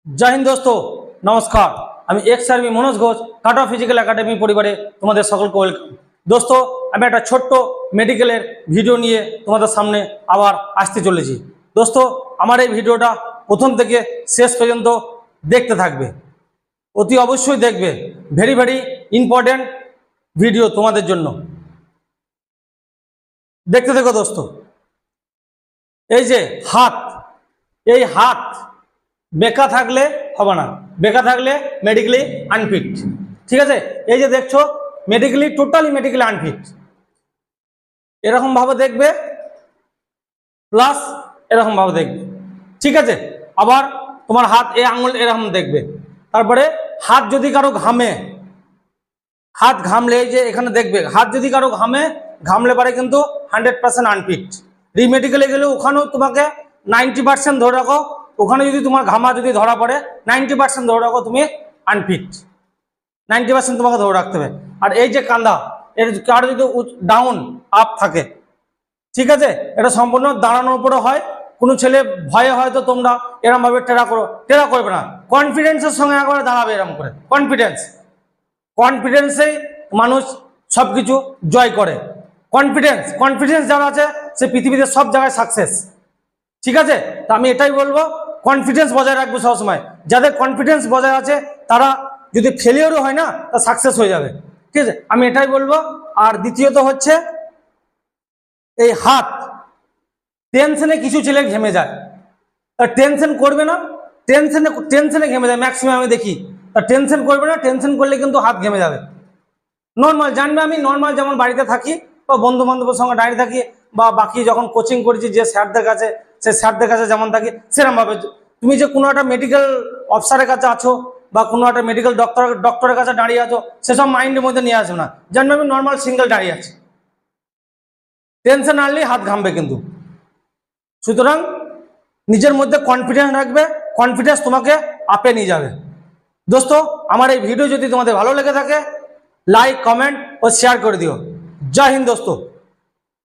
जय हिंद दोस्तों नमस्कार। আমি এক্স আর্মি মনোজ ঘোষ কাটা ফিজিক্যাল একাডেমি পরিবারে তোমাদের সকলকে ওয়েলকাম। দোস্তো আমি একটা ছোট্ট মেডিকেলের ভিডিও নিয়ে তোমাদের সামনে আবার আসতে চলেছি। দোস্তো আমার এই ভিডিওটা প্রথম থেকে শেষ পর্যন্ত দেখতে থাকবে, অতি অবশ্যই দেখবে। ভেরি ভেরি ইম্পর্টেন্ট ভিডিও তোমাদের জন্য, দেখতে দেখো দোস্তো। এই যে হাত, এই হাত বেকা থাকলে হবে না, বেকা থাকলে মেডিকেলি আনফিট। ঠিক আছে, এই যে দেখছো মেডিকেলি টোটালি মেডিকেলি আনফিট, এরকম ভাবে দেখবে প্লাস এরকম ভাবে দেখবে। ঠিক আছে, আবার তোমার হাত এই আঙুল এরকম দেখবে। তারপরে হাত যদি কারো ঘামে, হাত ঘামলে এই যে এখানে দেখবে, হাত যদি কারো ঘামলে পারে কিন্তু 100% আনফিট। রিমেডিকেলে গেলে ওখানেও তোমাকে 90% ধরে রাখো, ওখানে যদি তোমার ঘামা যদি ধরা পড়ে 90% ধরে রাখো তুমি আনফিট, 90% তোমাকে ধরে রাখতে হবে। আর এই যে কাঁধা, এর কারো যদি ডাউন আপ থাকে, ঠিক আছে, এটা সম্পূর্ণ দাঁড়ানোর উপরে হয়। কোনো ছেলে ভয়ে হয়তো তোমরা এরম ভাবে টেরা করবে না, কনফিডেন্সের সঙ্গে একবারে দাঁড়াবে এরম করে। কনফিডেন্সেই মানুষ সব কিছু জয় করে। কনফিডেন্স যারা আছে সে পৃথিবীতে সব জায়গায় সাকসেস। ঠিক আছে, তা আমি এটাই বলবো, কনফিডেন্স বজায় রাখবো সবসময়। যাদের কনফিডেন্স বজায় আছে তারা যদি ফেলিওরও হয় না তা সাকসেস হয়ে যাবে। ঠিক আছে, আমি এটাই বলবো। আর দ্বিতীয়ত হচ্ছে এই হাত, টেনশনে কিছু ছেলে ঘেমে যায়, টেনশন করবে না, টেনশনে ঘেমে যায় ম্যাক্সিমাম আমি দেখি। তা টেনশন করবে না, টেনশন করলে কিন্তু হাত ঘেমে যাবে। নর্মাল জানবে, আমি নর্মাল যেমন বাড়িতে থাকি বা বন্ধু বান্ধবের সঙ্গে দাঁড়িয়ে থাকি বা বাকি যখন কোচিং করেছি যে স্যারদের কাছে, সে স্যারদের কাছে যেমন থাকি সেরকমভাবে তুমি যে কোনো একটা মেডিকেল অফিসারের কাছে আছো বা কোনো একটা মেডিকেল ডক্টরের কাছে দাঁড়িয়ে আছো, সেসব মাইন্ডের মধ্যে নিয়ে আসবে না। জানবে আমি নর্মাল সিঙ্গেল দাঁড়িয়ে আছি, টেনশন আনলেই হাত ঘামবে কিন্তু। সুতরাং নিজের মধ্যে কনফিডেন্স রাখবে, কনফিডেন্স তোমাকে আপে নিয়ে যাবে। দোস্ত আমার এই ভিডিও যদি তোমাদের ভালো লেগে থাকে লাইক কমেন্ট ও শেয়ার করে দিও। জয় হিন্দ দোস্ত।